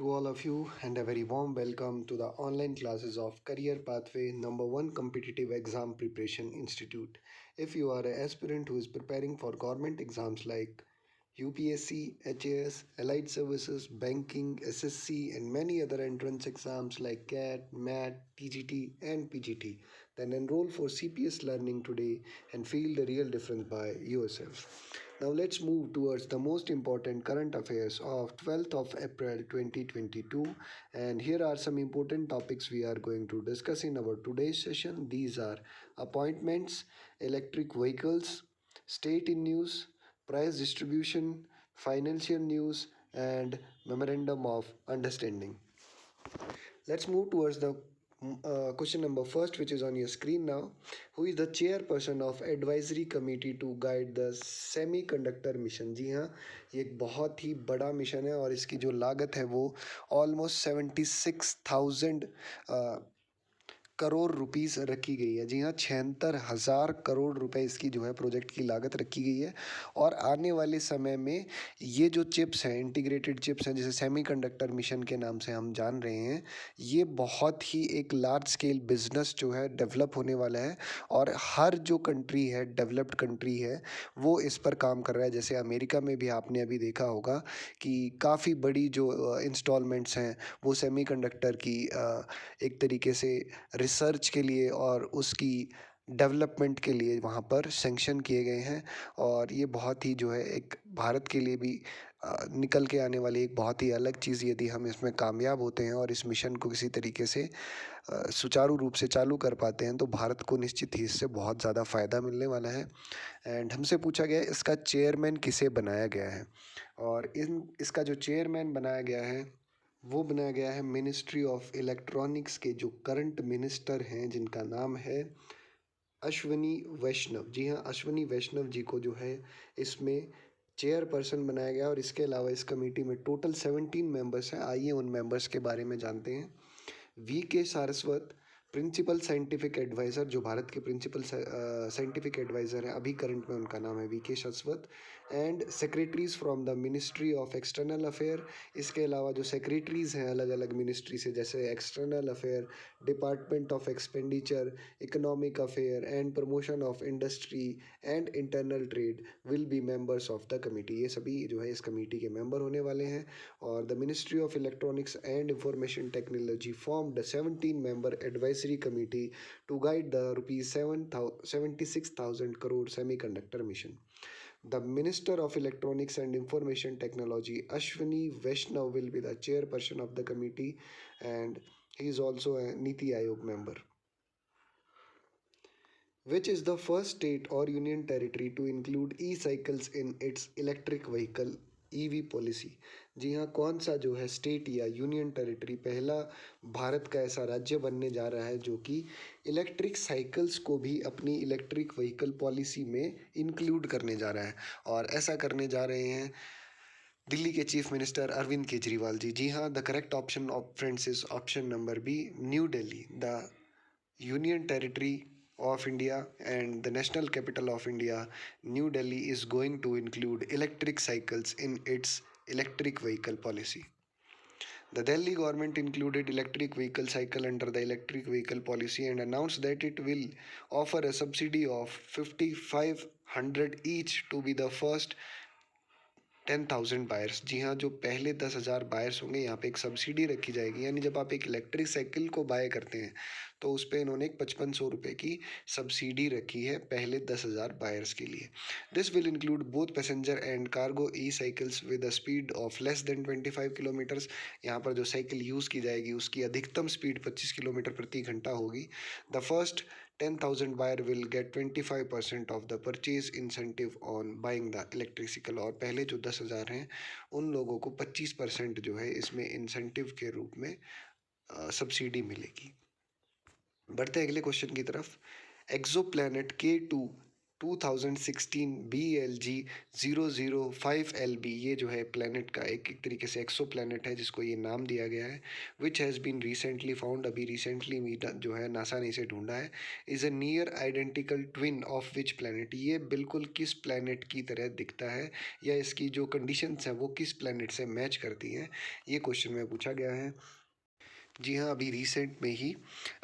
to all of you, and a very warm welcome to the online classes of Career Pathway Number 1 Competitive Exam Preparation Institute. If you are an aspirant who is preparing for government exams like UPSC, HAS, Allied Services, Banking, SSC, and many other entrance exams like CAT, MAT, TGT, and PGT, then enroll for CPS Learning today and feel the real difference by yourself. Now let's move towards the most important current affairs of 12th of April 2022, and here are some important topics we are going to discuss in our today's session. These are appointments, electric vehicles, state in news, price distribution, financial news, and memorandum of understanding. Let's move towards the question number first, which is on your screen now. Who is the chairperson of advisory committee to guide the semiconductor mission? जी हाँ, ये एक बहुत ही बड़ा mission है और इसकी जो लागत है वो ऑलमोस्ट 76,000 करोड़ रुपीस रखी गई है। जी हाँ, 76,000 करोड़ रुपए इसकी जो है प्रोजेक्ट की लागत रखी गई है। और आने वाले समय में ये जो चिप्स हैं, इंटीग्रेटेड चिप्स हैं, जिसे सेमीकंडक्टर मिशन के नाम से हम जान रहे हैं, ये बहुत ही एक लार्ज स्केल बिजनेस जो है डेवलप होने वाला है। और हर जो कंट्री है, डेवलप्ड कंट्री है, वो इस पर काम कर रहा है। जैसे अमेरिका में भी आपने अभी देखा होगा कि काफ़ी बड़ी जो इंस्टॉलमेंट्स हैं वो सेमीकंडक्टर की एक तरीके से रिसर्च के लिए और उसकी डेवलपमेंट के लिए वहाँ पर सेंक्शन किए गए हैं। और ये बहुत ही जो है एक भारत के लिए भी निकल के आने वाली एक बहुत ही अलग चीज़, यदि हम इसमें कामयाब होते हैं और इस मिशन को किसी तरीके से सुचारू रूप से चालू कर पाते हैं, तो भारत को निश्चित ही इससे बहुत ज़्यादा फ़ायदा मिलने वाला है। एंड हमसे पूछा गया है इसका चेयरमैन किसे बनाया गया है, और इसका जो चेयरमैन बनाया गया है वो बनाया गया है मिनिस्ट्री ऑफ इलेक्ट्रॉनिक्स के जो करंट मिनिस्टर हैं, जिनका नाम है अश्विनी वैष्णव। जी हाँ, अश्विनी वैष्णव जी को जो है इसमें चेयरपर्सन बनाया गया। और इसके अलावा इस कमेटी में टोटल 17 मेंबर्स हैं। आइए उन मेंबर्स के बारे में जानते हैं। वी के सारस्वत, प्रिंसिपल साइंटिफिक एडवाइज़र, जो भारत के प्रिंसिपल साइंटिफिक एडवाइज़र हैं, अभी करंट में उनका नाम है वी के Saraswat. And secretaries from the ministry of external affair. इसके अलावा जो सेक्रेटरीज हैं अलग अलग मिनिस्ट्री से, जैसे external affair, department of expenditure, economic affair and promotion of industry and internal trade, will be members of the committee. ये सभी जो है इस कमेटी के मेंबर होने वाले हैं। और the ministry of electronics and information technology formed a 17-member advisory committee to guide the rupees 76,000 crore semiconductor mission. The Minister of Electronics and Information Technology, Ashwini Vaishnav, will be the chairperson of the committee, and he is also a Niti Aayog member. Which is the first state or union territory to include e-cycles in its electric vehicle EV policy? जी हाँ, कौन सा जो है state या union territory पहला भारत का ऐसा राज्य बनने जा रहा है जो कि इलेक्ट्रिक साइकिल्स को भी अपनी इलेक्ट्रिक व्हीकल पॉलिसी में इंक्लूड करने जा रहा है? और ऐसा करने जा रहे हैं दिल्ली के चीफ मिनिस्टर अरविंद केजरीवाल जी। जी हाँ, the correct option of friends is option number B, New Delhi. The union territory of India and the national capital of India, New Delhi, is going to include electric cycles in its electric vehicle policy. The Delhi government included electric vehicle cycle under the electric vehicle policy and announced that it will offer a subsidy of 5,500 each to be the first 10,000 buyers. जी हाँ, जो पहले 10,000 buyers होंगे यहाँ पे एक subsidy रखी जाएगी। यानी जब आप एक इलेक्ट्रिक साइकिल को बाय करते हैं तो उस पर इन्होंने एक 5,500 रुपये की सब्सिडी रखी है पहले 10,000 बायर्स के लिए। This will include both passenger and cargo E cycles with a speed of less than 25 kilometres. यहाँ पर जो साइकिल यूज़ की जाएगी उसकी अधिकतम स्पीड 25 किलोमीटर प्रति घंटा होगी। The first 10,000 buyer will get 25% of the purchase incentive on buying the electrical। और पहले जो 10,000 हैं उन लोगों को 25% जो है इसमें इंसेंटिव के रूप में सब्सिडी मिलेगी। बढ़ते हैं अगले क्वेश्चन की तरफ। एक्सो प्लैनेट K2 2016 BLG 005 LB, ये जो है प्लैनेट का एक तरीके से एक्सो प्लैनेट है जिसको ये नाम दिया गया है, which has been recently found, अभी रिसेंटली जो है नासा ने इसे ढूंढा है, is a near identical twin of which planet, ये बिल्कुल किस प्लैनेट की तरह दिखता है या इसकी जो कंडीशंस हैं वो किस प्लैनेट से मैच करती हैं, ये क्वेश्चन में पूछा गया है। जी हाँ, अभी रिसेंट में ही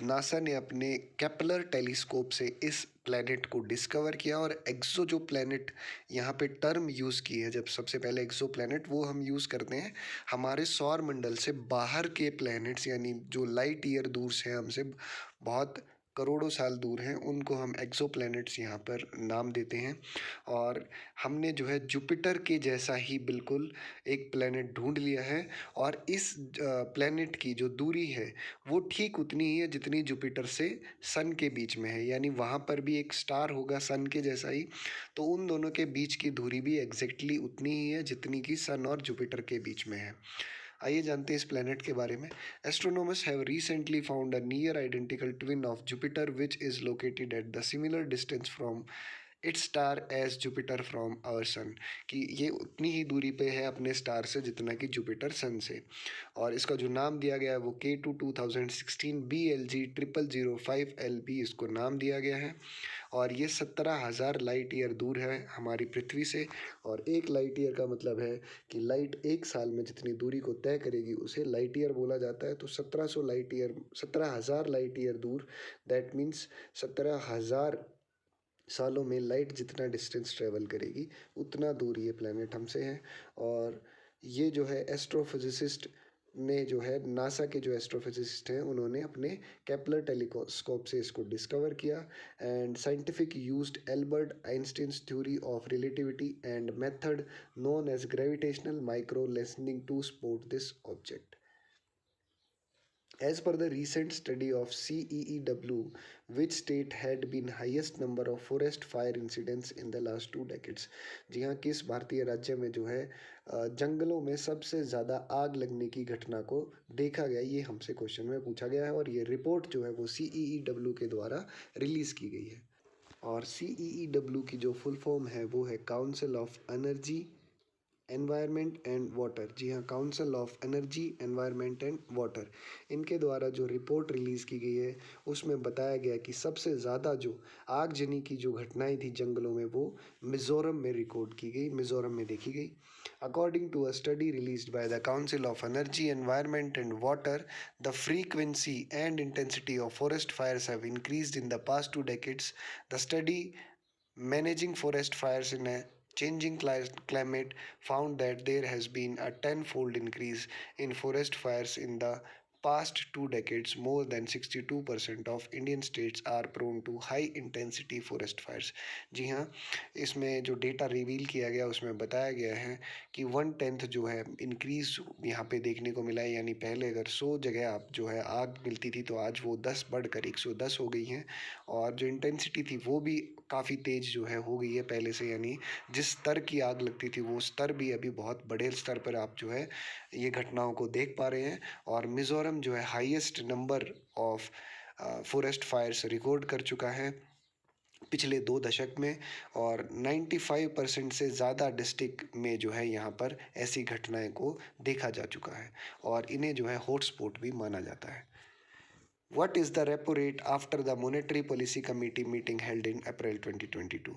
नासा ने अपने केपलर टेलीस्कोप से इस प्लैनेट को डिस्कवर किया, और एक्सो जो प्लैनेट यहाँ पे टर्म यूज़ की है, जब सबसे पहले एक्सो प्लैनेट वो हम यूज़ करते हैं हमारे सौर मंडल से बाहर के प्लैनेट्स, यानी जो लाइट ईयर दूर से हमसे बहुत करोड़ों साल दूर हैं, उनको हम एक्सो प्लैनेट्स यहाँ पर नाम देते हैं। और हमने जो है जुपिटर के जैसा ही बिल्कुल एक प्लैनेट ढूंढ लिया है, और इस प्लैनेट की जो दूरी है वो ठीक उतनी ही है जितनी जुपिटर से सन के बीच में है, यानी वहाँ पर भी एक स्टार होगा सन के जैसा ही, तो उन दोनों के बीच की दूरी भी एग्जैक्टली उतनी ही है जितनी कि सन और जुपिटर के बीच में है। आइए जानते हैं इस प्लैनेट के बारे में। Astronomers have recently found a near identical twin of Jupiter which is located at the similar distance from its star as Jupiter from our sun, कि ये उतनी ही दूरी पे है अपने स्टार से जितना कि जुपिटर सन से, और इसका जो नाम दिया गया है वो K2 2016 BLG 0005LB इसको नाम दिया गया है, और ये 17,000 लाइट ईयर दूर है हमारी पृथ्वी से, और एक लाइट ईयर का मतलब है कि लाइट एक साल में जितनी दूरी को तय करेगी उसे लाइट ईयर बोला जाता है। तो 1700 लाइट ईयर, 17,000 लाइट ईयर दूर, दैट मीन्स 17,000 सालों में लाइट जितना डिस्टेंस ट्रेवल करेगी उतना दूर ये प्लैनेट हमसे है। और ये जो है एस्ट्रोफिजिसिस्ट ने जो है नासा के जो एस्ट्रोफिजिसिस्ट हैं उन्होंने अपने केपलर टेलीस्कोप से इसको डिस्कवर किया, and scientific used Albert Einstein's theory of relativity and method known as gravitational micro lensing to spot this object. As per the recent study of CEEW, which state had been highest number of forest fire incidents in the last 2 decades? जी हाँ, किस भारतीय राज्य में जो है जंगलों में सबसे ज़्यादा आग लगने की घटना को देखा गया, ये हमसे क्वेश्चन में पूछा गया है, और ये रिपोर्ट जो है वो CEEW के द्वारा रिलीज़ की गई है। और CEEW की जो फुल फॉर्म है वो है council of energy, environment and water. जी हाँ, council of energy, environment and water, इनके द्वारा जो रिपोर्ट रिलीज़ की गई है उसमें बताया गया कि सबसे ज़्यादा जो आगजनी की जो घटनाएं थी जंगलों में वो मिज़ोरम में रिकॉर्ड की गई, मिज़ोरम में देखी गई। According to a study released by the council of energy, environment and water, the frequency and intensity of forest fires have increased in the past 2 decades. The study managing forest fires in a changing climate found that there has been a tenfold increase in forest fires in the past 2 decades. More than 62% of Indian states are prone to high intensity forest fires. जी हाँ, इसमें जो data reveal किया गया उसमें बताया गया है कि 1/10 जो है इंक्रीज यहाँ पे देखने को मिला है, यानी पहले अगर 100 जगह आप जो है आग मिलती थी तो आज वो 10 बढ़कर 110 हो गई हैं, और जो इंटेंसिटी थी वो भी काफ़ी तेज़ जो है हो गई है पहले से, यानी जिस स्तर की आग लगती थी वो स्तर भी अभी बहुत बड़े स्तर पर आप जो है ये घटनाओं को देख पा रहे हैं। और मिज़ोरम जो है highest number of forest Fyers record कर चुका है पिछले 2 दशक में, और 95% से ज़्यादा डिस्ट्रिक्ट में जो है यहाँ पर ऐसी घटनाएं को देखा जा चुका है, और इन्हें जो है हॉटस्पॉट भी माना जाता है। What is the repo rate after the Monetary Policy Committee meeting held in April 2022?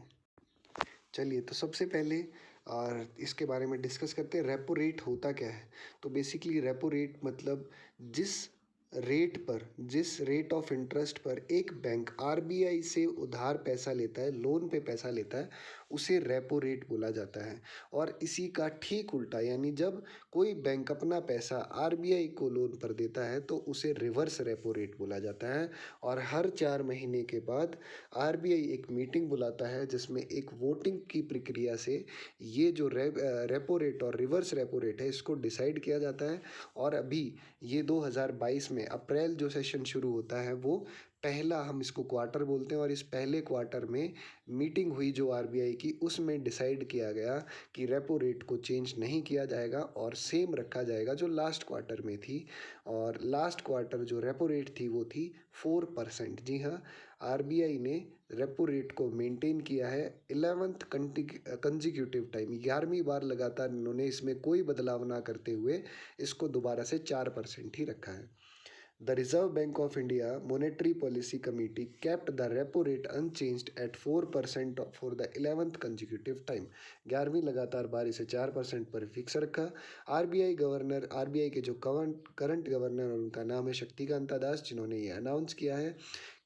चलिए, तो सबसे पहले और इसके बारे में डिस्कस करते हैं रेपो रेट होता क्या है। तो बेसिकली रेपो रेट मतलब जिस रेट ऑफ इंटरेस्ट पर एक बैंक आरबीआई से उधार पैसा लेता है, लोन पे पैसा लेता है, उसे रेपो रेट बोला जाता है। और इसी का ठीक उल्टा, यानी जब कोई बैंक अपना पैसा आरबीआई को लोन पर देता है तो उसे रिवर्स रेपो रेट बोला जाता है। और हर 4 महीने के बाद आरबीआई एक मीटिंग बुलाता है जिसमें एक वोटिंग की प्रक्रिया से ये जो रेपो रेट और रिवर्स रेपो रेट है इसको डिसाइड किया जाता है। और अभी ये 2022 में अप्रैल जो सेशन शुरू होता है वो पहला हम इसको क्वार्टर बोलते हैं और इस पहले क्वार्टर में मीटिंग हुई जो आरबीआई की, उसमें डिसाइड किया गया कि रेपो रेट को चेंज नहीं किया जाएगा और सेम रखा जाएगा जो लास्ट क्वार्टर में थी। और लास्ट क्वार्टर जो रेपो रेट थी वो थी 4%। जी हाँ, आरबीआई ने रेपो रेट को मेंटेन किया है 11th कंजिक्यूटिव टाइम, 11वीं बार लगातार इन्होंने इसमें कोई बदलाव ना करते हुए इसको दोबारा से 4% ही रखा है। The Reserve Bank of India Monetary Policy Committee kept the repo rate unchanged at 4% for the 11th consecutive time। 11वीं लगातार बार इसे 4% पर फिक्स रखा। आरबीआई के जो करंट गवर्नर उनका नाम है शक्तिकांता दास, जिन्होंने ये अनाउंस किया है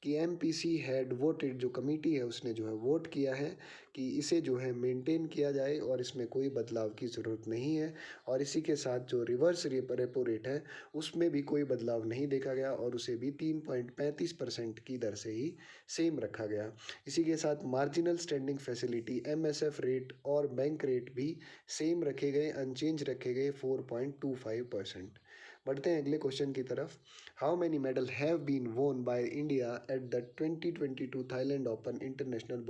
कि एमपीसी हैड वोटेड, जो कमेटी है उसने जो है वोट किया है कि इसे जो है मेंटेन किया जाए और इसमें कोई बदलाव की ज़रूरत नहीं है। और इसी के साथ जो रिवर्स रेपो रेट है उसमें भी कोई बदलाव नहीं देखा गया और उसे भी 3.35% की दर से ही सेम रखा गया। इसी के साथ marginal standing facility MSF rate और बैंक रेट भी सेम रखे गए, अनचेंज रखे गए 4.25%। बढ़ते हैं अगले क्वेश्चन की तरफ। How many medal have been won by India at the 2022 Thailand open international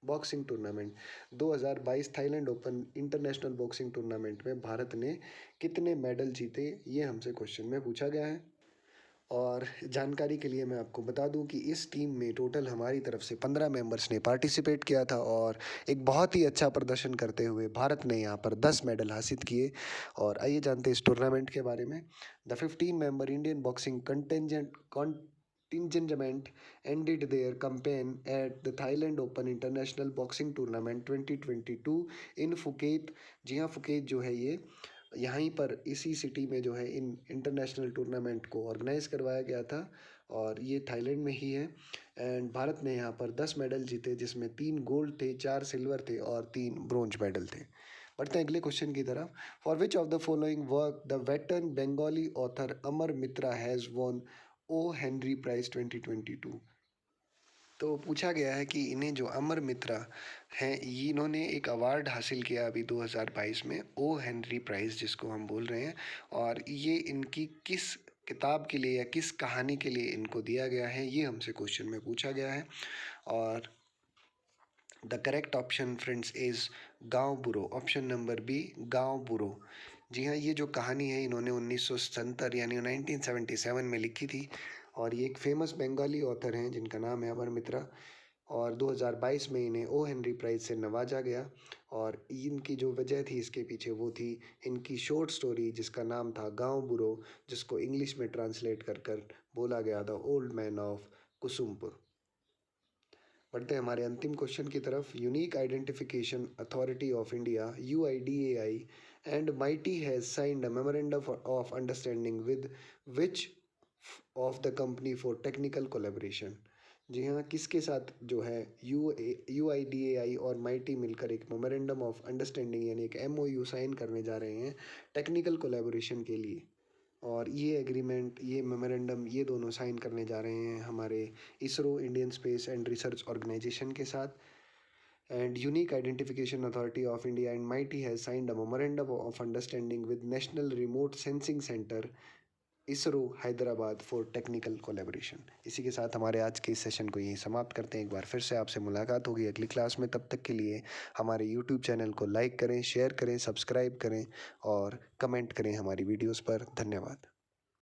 boxing tournament. 2022 Thailand open international boxing tournament में भारत ने कितने मेडल जीते, ये हमसे क्वेश्चन में पूछा गया है। और जानकारी के लिए मैं आपको बता दूं कि इस टीम में टोटल हमारी तरफ से 15 मेंबर्स ने पार्टिसिपेट किया था और एक बहुत ही अच्छा प्रदर्शन करते हुए भारत ने यहाँ पर 10 मेडल हासिल किए। और आइए जानते हैं इस टूर्नामेंट के बारे में। The 15 member Indian boxing contingent ended their campaign at the Thailand Open International Boxing Tournament 2022 in Phuket। जी हाँ, फुकेत जो है ये यहीं पर इसी सिटी में जो है इन इंटरनेशनल टूर्नामेंट को ऑर्गेनाइज करवाया गया था और ये थाईलैंड में ही है। एंड भारत ने यहाँ पर 10 मेडल जीते, जिसमें 3 गोल्ड थे, 4 सिल्वर थे और 3 ब्रोंज मेडल थे। बढ़ते हैं अगले क्वेश्चन की तरफ। For which of the following work the veteran Bengali author Amar Mitra has won O Henry prize 2022। तो पूछा गया है कि इन्हें जो अमर मित्रा हैं, इन्होंने एक अवार्ड हासिल किया अभी 2022 में, ओ हेनरी प्राइज़ जिसको हम बोल रहे हैं। और ये इनकी किस किताब के लिए या किस कहानी के लिए इनको दिया गया है, ये हमसे क्वेश्चन में पूछा गया है। और the correct option friends is गांव बुरो, ऑप्शन नंबर बी गांव बुरो। जी हाँ, ये जो कहानी है इन्होंने 1970 यानी 1977 में लिखी थी और ये एक फेमस बंगाली ऑथर हैं जिनका नाम है अमर मित्रा। और 2022 में इन्हें ओ हेनरी प्राइज से नवाजा गया। और इनकी जो वजह थी इसके पीछे वो थी इनकी शॉर्ट स्टोरी जिसका नाम था गांव बुरो, जिसको इंग्लिश में ट्रांसलेट कर बोला गया the old man of Kusumpur. बढ़ते हैं हमारे अंतिम क्वेश्चन की तरफ। Unique identification authority of India UIDAI and mighty has signed a memorandum of understanding with which of the company for technical collaboration. जी हाँ, किसके साथ जो है UIDAI और माइटी मिलकर एक मेमोरेंडम ऑफ अंडरस्टैंडिंग यानी एक MOU साइन करने जा रहे हैं टेक्निकल कोलेबोरेशन के लिए। और ये एग्रीमेंट, ये मेमोरेंडम, ये दोनों साइन करने जा रहे हैं हमारे ISRO, Indian space and research organisation के साथ। And unique identification authority of India and MeitY has signed a memorandum of understanding with national remote sensing centre ISRO Hyderabad for technical collaboration. इसी के साथ हमारे आज के इस सेशन को यहीं समाप्त करते हैं। एक बार फिर से आपसे मुलाकात होगी अगली क्लास में। तब तक के लिए हमारे यूट्यूब चैनल को लाइक करें, शेयर करें, सब्सक्राइब करें और कमेंट करें हमारी वीडियोस पर। धन्यवाद।